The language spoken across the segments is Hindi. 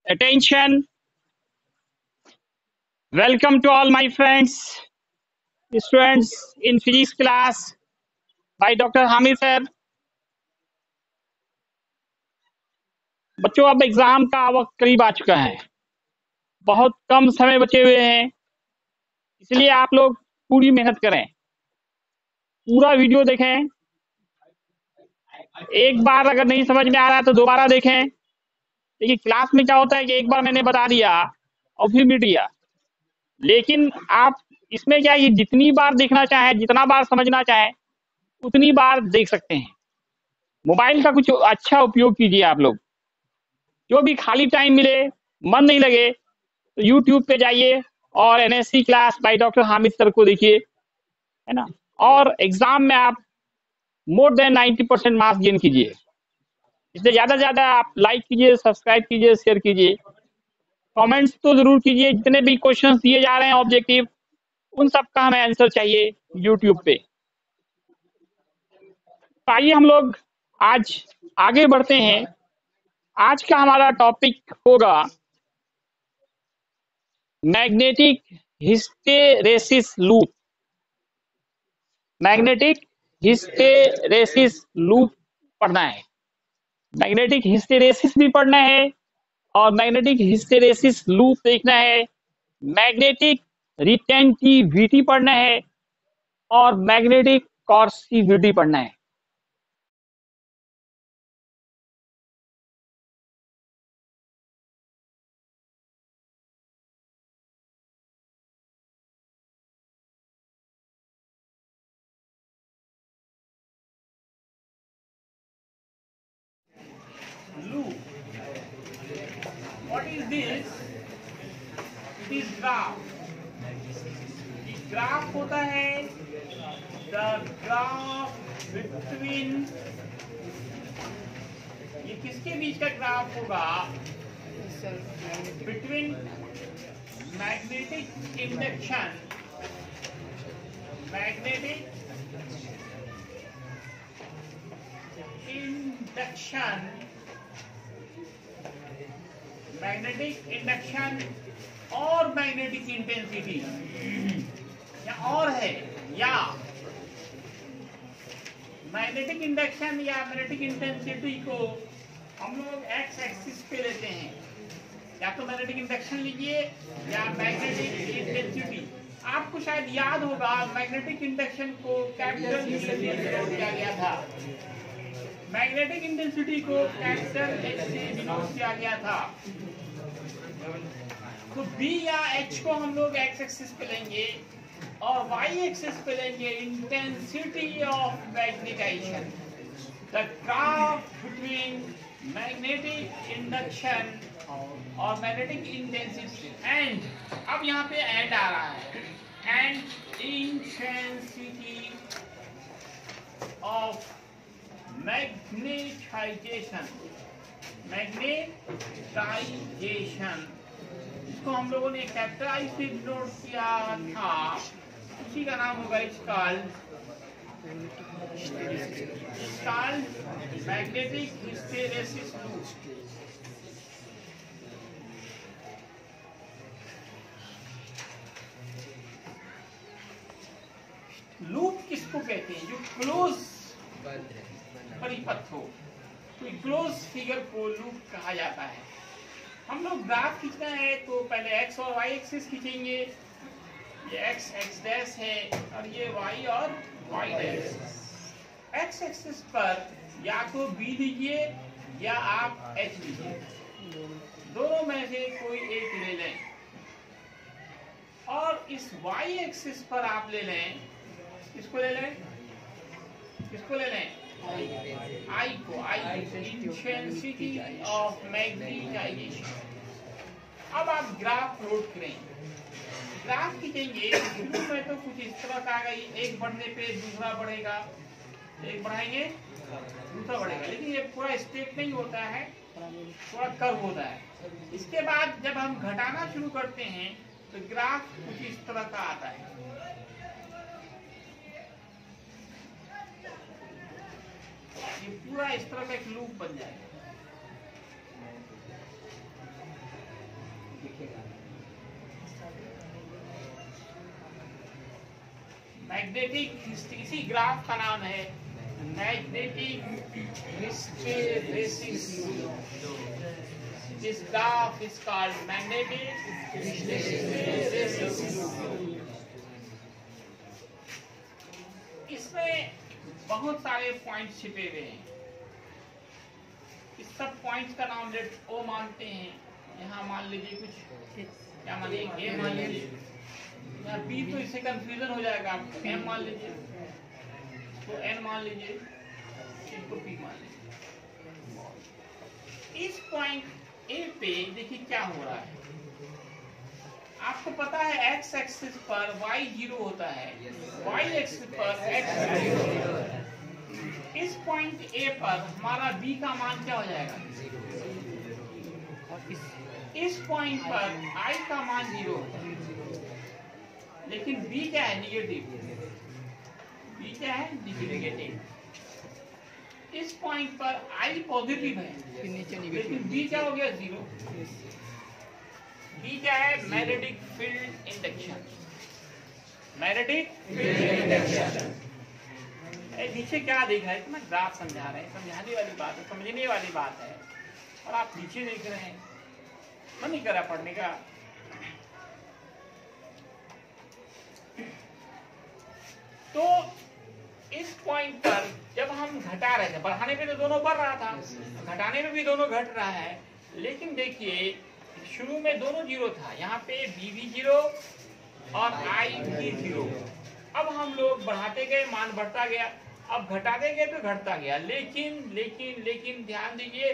Attention, welcome to all my friends, students in physics class by Dr. Hamid sir. बच्चों अब एग्जाम का वक्त करीब आ चुका है। बहुत कम समय बचे हुए हैं, इसलिए आप लोग पूरी मेहनत करें, पूरा वीडियो देखें। एक बार अगर नहीं समझ में आ रहा है तो दोबारा देखें। देखिए क्लास में क्या होता है कि एक बार मैंने बता दिया और फिर मिट गया, लेकिन आप इसमें क्या ये जितनी बार देखना चाहें, जितना बार समझना चाहें, उतनी बार देख सकते हैं। मोबाइल का कुछ अच्छा उपयोग कीजिए आप लोग। जो भी खाली टाइम मिले, मन नहीं लगे तो यूट्यूब पे जाइए और NSC class by doctor Hamid sir को देखिए, है ना। और एग्जाम में आप मोर देन 90% मार्क्स गेन कीजिए। इसलिए ज़्यादा से ज़्यादा आप लाइक कीजिए, सब्सक्राइब कीजिए, शेयर कीजिए, कमेंट्स तो ज़रूर कीजिए। जितने भी क्वेश्चन दिए जा रहे हैं ऑब्जेक्टिव, उन सब का हमें आंसर चाहिए यूट्यूब पे। तो आइए हम लोग आज आगे बढ़ते हैं। आज का हमारा टॉपिक होगा magnetic hysteresis loop. Magnetic hysteresis loop पढ़ना है। मैग्नेटिक हिस्टेरेसिस भी पढ़ना है और मैग्नेटिक हिस्टेरेसिस लूप देखना है। मैग्नेटिक रिटेंटिविटी पढ़ना है और मैग्नेटिक कॉर्सिविटी पढ़ना है। Loop. What is this? It is graph. Graph होता है द ग्राफ बिटवीन, ये किसके बीच का ग्राफ होगा? Between magnetic induction, magnetic induction, magnetic induction और मैग्नेटिक इंटेंसिटी, या और है, या मैग्नेटिक इंडक्शन या मैग्नेटिक इंटेंसिटी को हम लोग एक्स एक्सिस पे लेते हैं। या तो मैग्नेटिक इंडक्शन लीजिए या मैग्नेटिक इंटेंसिटी। आपको शायद याद होगा मैग्नेटिक इंडक्शन को कैपिटल E से डिनोट किया गया था, मैग्नेटिक इंटेंसिटी को कैपिटल H से डिनोट किया गया था। तो B या H को हम लोग एक्स एक्सिस पे लेंगे और वाई एक्सिस पे लेंगे intensity of magnetisation, the graph between magnetic induction और मैग्नेटिक इंटेंसिटी एंड, अब यहाँ पे एंड आ रहा है, and intensity of magnetisation, magnetisation इसको हम लोगों ने कैपिटल आई से डिनोट किया था, उसी का नाम होगा मैग्नेटिक हिस्टेरेसिस लूप। लूप किसको कहते हैं? जो क्लोज परिपथ हो, तो क्लोज फिगर को लूप कहा जाता है। हम लोग ग्राफ खींचना है तो पहले एक्स और वाई एक्सिस खींचेंगे। ये एक्स एक्स डैश है और ये वाई और वाई डैश। एक्स एक्सिस पर या तो बी लीजिए या आप एच लीजिए, दोनों में से कोई एक ले लें। और इस वाई एक्सिस पर आप ले लें, किसको ले लें? किसको ले लें? आई को, आई इंटेंसिटी ऑफ मैग्नेटाइजेशन। अब आप ग्राफ प्लॉट करें, ग्राफ खींचेंगे में तो कुछ इस तरह का आएगा, एक बढ़ने पे दूसरा बढ़ेगा, एक बढ़ाएंगे दूसरा बढ़ेगा, लेकिन ये पूरा स्ट्रेट नहीं होता है, थोड़ा कर्व होता है। इसके बाद जब हम घटाना शुरू करते हैं तो ग्राफ कुछ इस तरह का आता है। ये पूरा इस तरह का एक लूप बन जाएगा। मैग्नेटिक हिस्ट्री ग्राफ का नाम है magnetic hysteresis. This graph is called magnetic hysteresis. इसमें बहुत सारे पॉइंट्स छिपे हुए हैं। इस सब पॉइंट्स का नाम लेट ओ मानते हैं। यहाँ मान लीजिए कुछ क्या मानिए ए मान लीजिए, यहाँ बी तो इससे कंफ्यूजन हो जाएगा। आप एम मान लीजिए, तो एन मान लीजिए, इसको पी मान लीजिए। इस पॉइंट ए पे देखिए क्या हो रहा है। आपको पता है एक्स एक्सिस पर y 0 होता है, y एक्सिस पर x 0। इस पॉइंट ए पर हमारा b का मान क्या हो जाएगा? इस पॉइंट पर i का मान 0 होता है, लेकिन b क्या है? निगेटिव। b क्या है? निगेटिव। इस पॉइंट पर i पॉजिटिव है, लेकिन b क्या हो गया? 0। B क्या है? Magnetic field induction. Magnetic field induction. नीचे क्या देख रहे हैं? इतना ग्राफ समझा रहे हैं, समझाने वाली बात है, समझने वाली बात है, और आप नीचे देख रहे हैं। मन नहीं करा पढ़ने का। तो इस पॉइंट पर जब हम घटा रहे थे, बढ़ाने पे तो दोनों बढ़ रहा था, घटाने में भी दोनों घट रहा है, लेकिन देखिए शुरू में दोनों 0 था। यहाँ पे b भी 0 और i भी 0। अब हम लोग बढ़ाते गए, मान बढ़ता गया, अब घटाते गए तो घटता गया। लेकिन ध्यान दीजिए,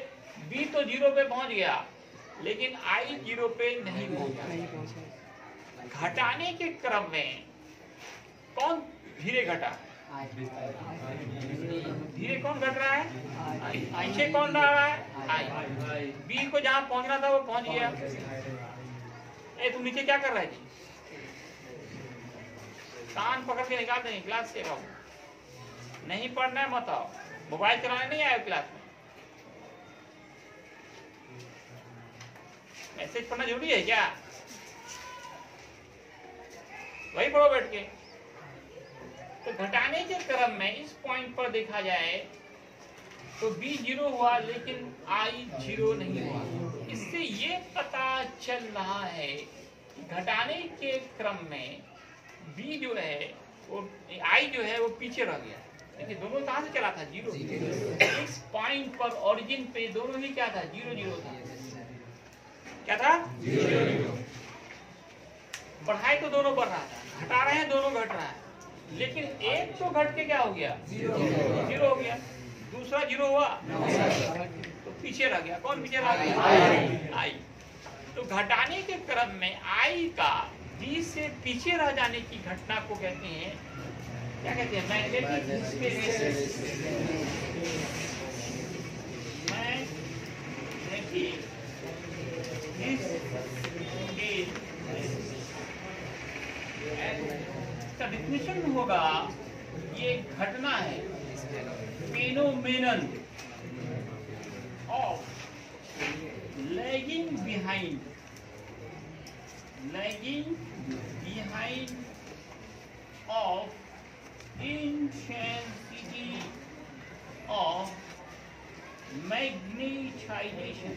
b तो 0 पे पहुंच गया, लेकिन i 0 पे नहीं पहुंचा। घटाने के क्रम में कौन धीरे घटा? धीरे कौन घट रहा है? पीछे कौन रहा है? आई। बी को जहां पहुंचना था वो पहुंच गया। तुम नीचे क्या कर रहे थे? कान पकड़ के निकाल देंगे क्लास से। बाबू नहीं पढ़ना है मत आओ, मोबाइल चलाने नहीं आए क्लास में। मैसेज पढ़ना जरूरी है क्या? वही पढ़ो बैठ के। तो घटाने के क्रम में इस पॉइंट पर देखा जाए तो b 0 हुआ, लेकिन i 0 नहीं हुआ। इससे ये पता चल रहा है कि घटाने के क्रम में b जो है वो i जो है वो पीछे रह गया। देखिए दोनों कहां से चला था? 0। इस पॉइंट पर ओरिजिन पे दोनों ही क्या था? 0 0 था। क्या था? 0 0। बढ़ाए तो दोनों बढ़ रहा था, घटा रहे हैं दोनों घट रहा है, लेकिन एक तो घट के क्या हो गया? 0 हो गया। दूसरा 0 हुआ तो पीछे रह गया। कौन पीछे रह गया? आई। तो घटाने के क्रम में आई का b से पीछे रह जाने की घटना को कहते हैं, क्या कहते हैं? Magnetic hysteresis. इसका डिफिनेशन होगा, ये घटना है, phenomenon of lagging behind of intensity of magnetisation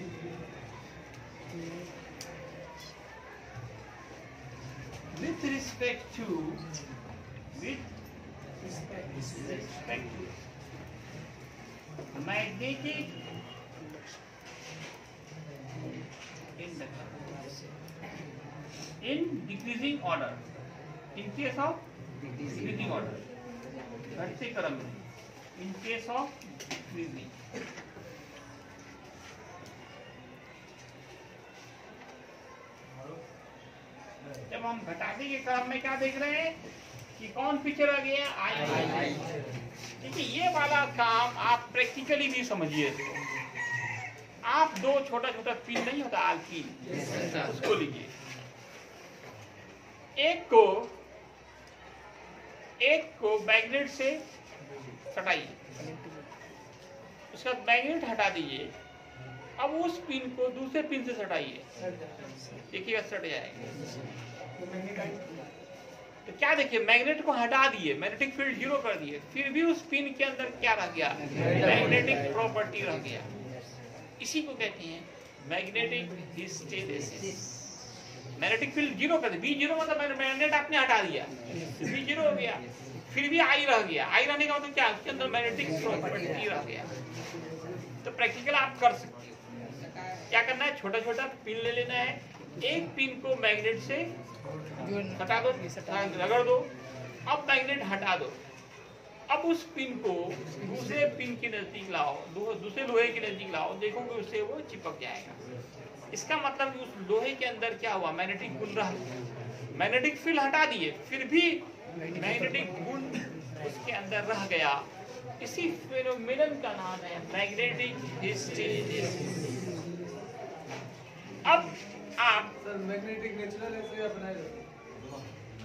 with respect to magnetic in decreasing order, in case of decreasing order, घटते क्रम में, in case of decreasing। जब हम घटाने के क्रम में क्या देख रहे हैं कि कौन पीछे रह गया? आई। देखिए ये वाला काम आप प्रैक्टिकली भी समझिए। आप दो छोटा छोटा पिन नहीं होता आल्कीन, उसको लीजिए, एक को मैग्नेट से सटाइए, उसका मैग्नेट हटा दीजिए। अब उस पिन को दूसरे पिन से सटाइए, देखिएगा सट जाएगा। तो क्या देखिए, मैग्नेट को हटा दिए, मैग्नेटिक फील्ड 0 कर दिए, फिर भी उस पिन के अंदर क्या रह गया, मैग्नेटिक प्रॉपर्टी रह गया। इसी को कहते हैं मैग्नेटिक हिस्टेरेसिस। मैग्नेटिक फील्ड 0 कर दिया, V0 मतलब मैग्नेट आपने हटा दिया, V0 हो गया, फिर भी I रह गया। I रहने का मतलब क्या, उसके अंदर मैग्नेटिक प्रॉपर्टी रह गया। तो प्रैक्टिकल आप कर सकते हो। क्या करना है, छोटा छोटा पिन ले लेना है, एक पिन को मैग्नेट से हटा दो, रगड़ दो, अब मैग्नेट हटा दो, अब उस पिन को दूसरे पिन के नजदीक लाओ, दूसरे लोहे के नजदीक लाओ, देखोगे उससे वो चिपक जाएगा। इसका मतलब कि उस लोहे के अंदर क्या हुआ, मैग्नेटिक गुण रह, मैग्नेटिक फील्ड हटा दिए, फिर भी मैग्नेटिक गुण उसके अंदर रह गया। इसी फेनोमेनन का नाम है मैग्नेटिक हिस्टेरेसिस। अब आप मैग्नेटिक नेचुरल ऐसे अपना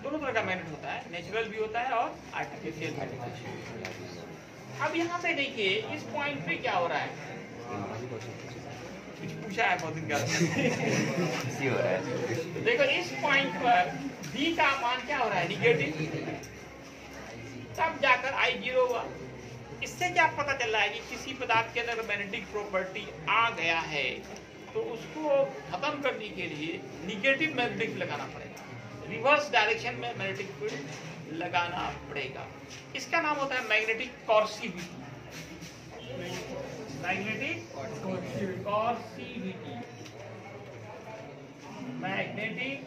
दोनों तरह का मैग्नेट होता है, नेचुरल भी होता है और आर्टिफिशियल मैग्नेट। अब यहाँ पे देखिए इस पॉइंट पे क्या हो रहा है, कुछ पूछा है बहुत दिन का हो रहा है। देखो इस पॉइंट पर B का मान क्या हो रहा है, निगेटिव, तब जाकर I0 हुआ। इससे क्या पता चल रहा है कि किसी पदार्थ के अंदर मैग्नेटिक प्रॉपर्टी आ गया है तो उसको खत्म करने के लिए निगेटिव मैग्नेटिक फील्ड लगाना पड़ेगा, रिवर्स डायरेक्शन में मैग्नेटिक फील्ड लगाना पड़ेगा। इसका नाम होता है मैग्नेटिक कॉर्सिविटी। मैग्नेटिक कॉर्सिविटी, मैग्नेटिक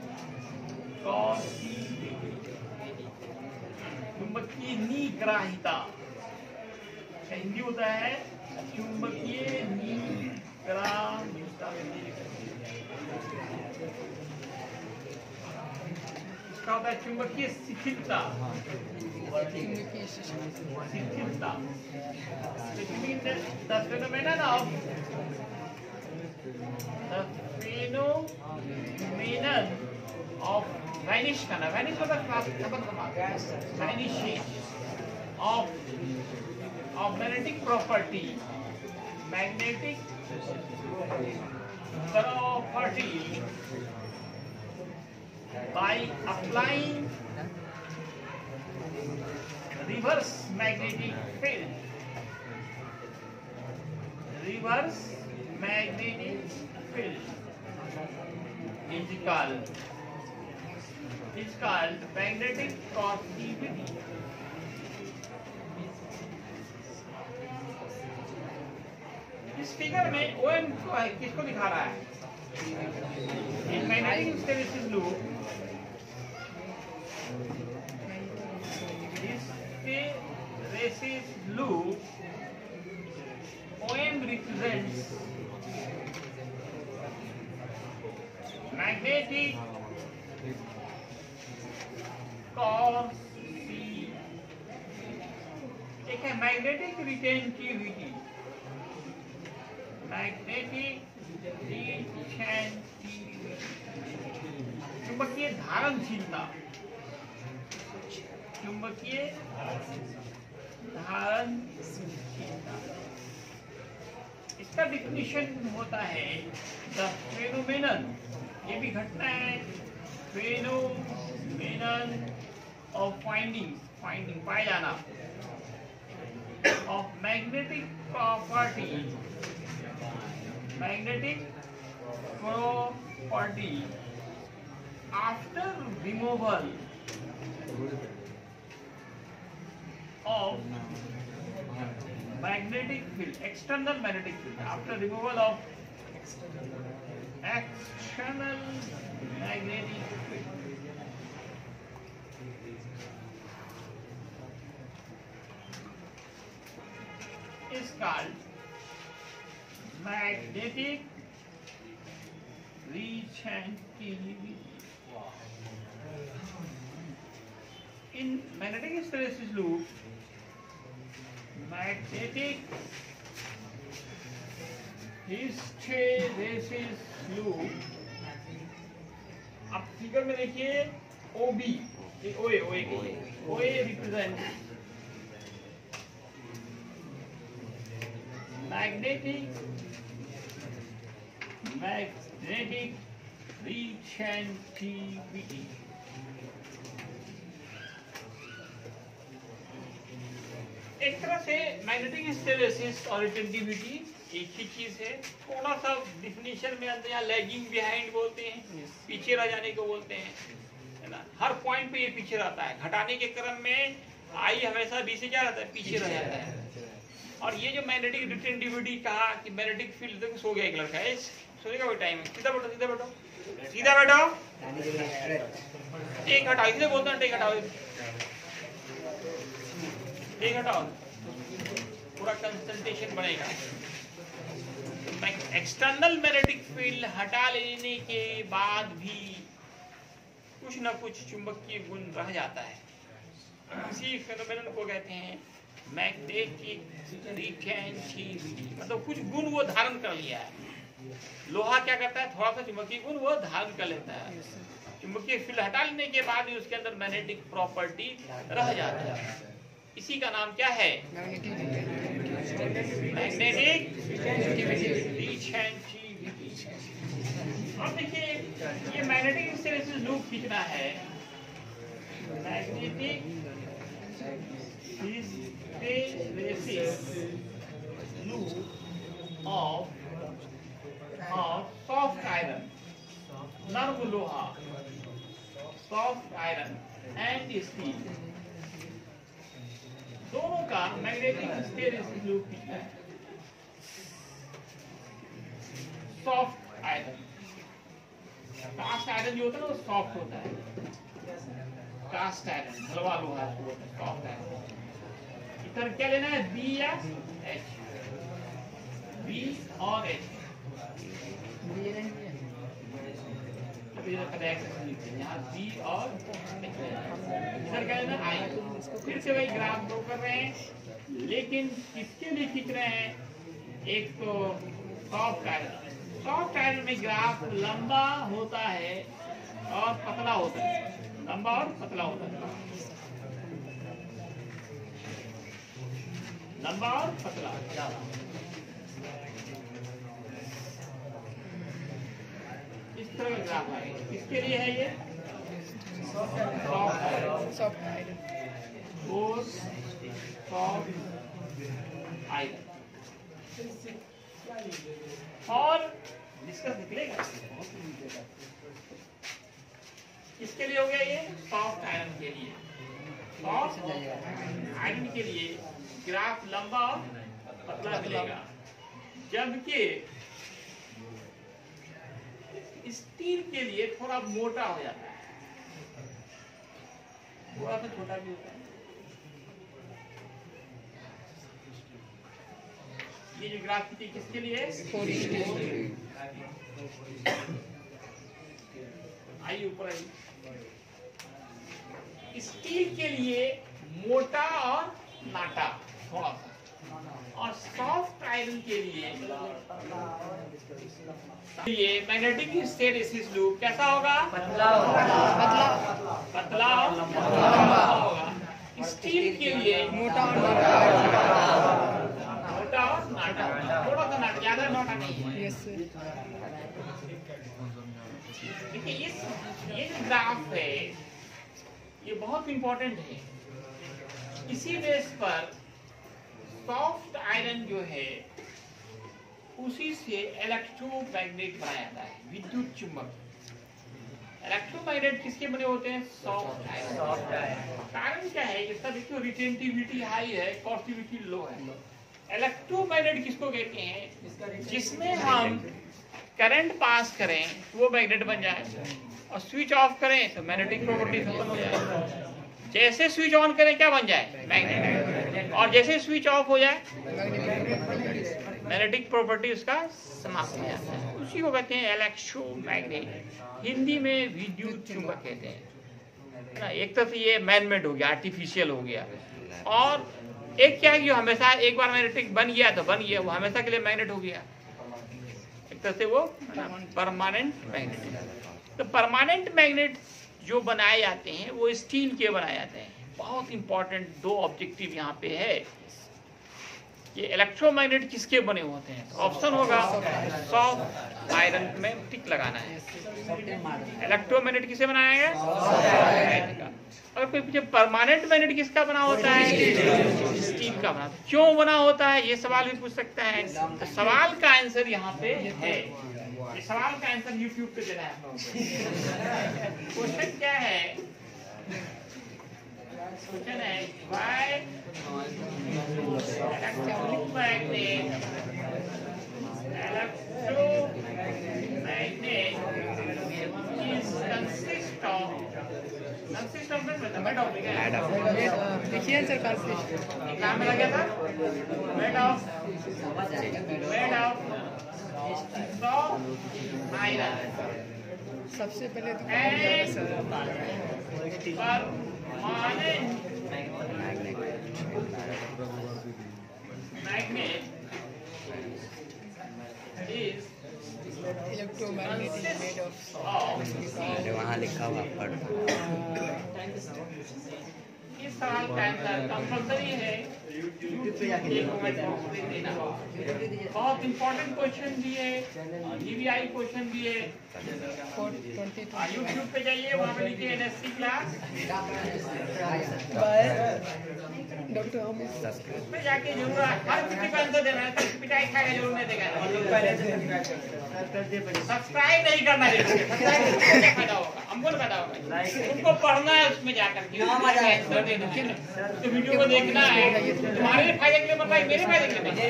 कॉर्सिविटी, चुंबकीय निग्राहिता, हिंदी होता है चुंबकीय निग्राहिता। इसका होता है चुंबकीय शिथिलता, शिथिलता। It means that the phenomenon of vanish करना, vanish होता है खत्म करना, vanishing of magnetic property, magnetic property by applying reverse magnetic field, reverse magnetic field is called magnetic coercivity. इस फिगर में OM को है, किसको दिखा रहा है, in magnetic hysteresis loop, hysteresis loop OM represents magnetic coercivity। एक है मैग्नेटिक रिटेंटिविटी, मैग्नेटिक रिटेंटिविटी, चुंबकीय धारणशीलता, चुंबकीय धारणशीलता। इसका डिफिनीशन होता है द फेनोमेनन, ये भी घटना है, फेनोमेनन ऑफ फाइंडिंग पाया जाना, of magnetic property, magnetic property after removal of magnetic field, external magnetic field, after removal of external magnetic field, is called magnetic retentivity. In magnetic hysteresis loop, magnetic hysteresis loop, आप फिगर में देखिए OB, OA represents magnetic retentivity, एक तरह से मैग्नेटिक हिस्टैरिसीस और रिटेंटिविटी एक ही चीज है। थोड़ा सा डिफिनेशन में अंदर यहाँ लैगिंग बिहाइंड बोलते हैं, पीछे रह जाने को बोलते हैं, है ना। हर पॉइंट पे ये पीछे रहता है। घटाने के क्रम में आई हमेशा बी से क्या रहता है, पीछे रह जाता है। और ये जो मैग्नेटिक रिटेंटिविटी कहा कि मैग्नेटिक फील्ड तक सो गया एक लड़का है, सोने का भी टाइम है। सीधा बैठो, सीधा बैठो, सीधा बैठो, एक हटाओ, इसलिए बोलते हैं टेक हटाओ, टेक हटाओ, पूरा कंसंट्रेशन बनेगा। एक्सटर्नल मैग्नेटिक फील्ड हटा लेने के बाद भी कुछ न कुछ चुंबकीय गुण रह जाता है। इसी फेनोमेनन को कहते हैं मैग्नेटिक रिटेंटिविटी, मतलब कुछ गुण वो धारण कर लिया है। लोहा क्या करता है, थोड़ा सा चुंबकीय गुण वो धारण कर लेता है। चुंबकीय फील्ड हटा लेने के बाद भी उसके अंदर मैग्नेटिक प्रॉपर्टी रह जाता है। इसी का नाम क्या है, मैग्नेटिक रिटेंटिविटी। अब देखिए ये मैग्नेटिक हिस्टैरिसीस लूप खींचना है, magnetic hysteresis loop of soft iron, नर्म लोहा, सॉफ्ट आयरन एंड स्टील, दोनों का मैग्नेटिक हिस्टैरिसीस लूप खींचना है। सॉफ्ट आयरन, कास्ट आयरन जो होता है ना वो सॉफ्ट होता है, कास्ट आयरन हलवा लोहा सॉफ्ट आयरन। इधर क्या लेना है, बी या एच, बी और एच, यहाँ बी और इधर क्या लेना, आई। फिर से वही ग्राफ ड्रॉ कर रहे हैं, लेकिन किसके लिए खींच रहे हैं, एक तो सॉफ्ट आयरन। सॉफ्ट आयरन में ग्राफ लंबा होता है और पतला होता है, लंबा और पतला होता है, लंबा और पतला ज्यादा। इस तरह का ग्राफ है। किसके लिए है ये, सॉफ्ट आयरन, सॉफ्ट आयरन। और डिस्कस निकलेगा किसके लिए हो गया, ये सॉफ्ट आयरन के लिए। सॉफ्ट आयरन के लिए ग्राफ लंबा और पतला मिलेगा, जबकि स्टील के लिए थोड़ा मोटा हो जाता है, थोड़ा सा छोटा भी होता है। ये जो ग्राफ थी किसके लिए, आइए ऊपर आइए। स्टील के लिए मोटा और नाटा थोड़ा सा, और सॉफ्ट आयरन के लिए मैग्नेटिक हिस्टैरिसीस लूप कैसा होगा, पतला और लंबा होगा। स्टील के लिए मोटा और नाटा, थोड़ा सा नाटा, ज्यादा नाटा नहीं है। देखिए ये जो ग्राफ है ये बहुत इंपॉर्टेंट है। इसी बेस पर सॉफ्ट आयरन जो है उसी से इलेक्ट्रोमैग्नेट बनाया जाता है, विद्युत चुंबक। इलेक्ट्रोमैग्नेट किसके बने होते हैं, सॉफ्ट आयरन। कारण क्या है इसका, देखिए रिटेंटिविटी हाई है, कॉन्डक्टिविटी लो है। इलेक्ट्रोमैग्नेट किसको कहते हैं, जिसमें हम करंट पास करें तो वो मैग्नेट बन जाए, और स्विच ऑफ करें तो मैग्नेटिक प्रॉपर्टी खत्म हो जाए। जैसे स्विच ऑन करें क्या बन जाए, मैग्नेट, और जैसे स्विच ऑफ हो जाए मैग्नेटिक प्रॉपर्टी उसका समाप्त हो जाता है। उसी को कहते हैं इलेक्ट्रोमैग्नेट, हिंदी में विद्युत चुंबक कहते हैं ना। एक तरह से ये मैनमेड हो गया, आर्टिफिशियल हो गया, और एक क्या है कि हमेशा एक बार मैग्नेटिक बन गया तो बन गया, वो हमेशा के लिए मैग्नेट हो गया। एक तरह से वो परमानेंट मैग्नेट। तो परमानेंट मैग्नेट जो बनाए जाते हैं वो स्टील के बनाए जाते हैं। बहुत इंपॉर्टेंट दो ऑब्जेक्टिव यहाँ पे है। ये इलेक्ट्रोमैग्नेट किसके बने होते हैं? तो ऑप्शन होगा सॉफ्ट आयरन में टिक लगाना है। इलेक्ट्रोमैग्नेट किसे बनाया गया? आयरन का। अगर कोई पूछे परमानेंट मैग्नेट किसका बना होता है? स्टील का बना। क्यों बना होता है ये सवाल भी पूछ सकता है। तो सवाल का आंसर यहाँ पे है। ये सवाल का आंसर यूट्यूब पे देना है। क्वेश्चन क्या है? क्वेश्चन है why electromagnet is consist of made of देखिए सर क्या मिला गया था? made of soft iron सबसे पहले तो and sir permanent magnet is electromagnet is made of अरे वहाँ लिखा हुआ पढ़। इस सवाल का आंसर कंपल्सरी है देना। बहुत इंपॉर्टेंट क्वेश्चन भी है, जीवीआई क्वेश्चन भी है। यूट्यूब पे जाइए, वहाँ पे लिखिए एनएससी क्लास डॉक्टर अमित उसमें जाके जरूर हर किसी को आंसर देना है। पिटाई खाएगा जरूर नहीं देगा। सब्सक्राइब नहीं करना देखो, सब्सक्राइब करके क्या फायदा होगा? हमको ना फायदा होगा, उनको पढ़ना है उसमें जाकर के आंसर देना है। तो वीडियो को देखना है, तुम्हारे फायदे के लिए पढ़ना है, मेरे फायदे के लिए पढ़ना है।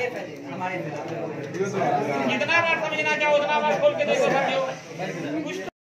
जितना बार समझना चाहो उतना बार खोल के देखो, समझो कुछ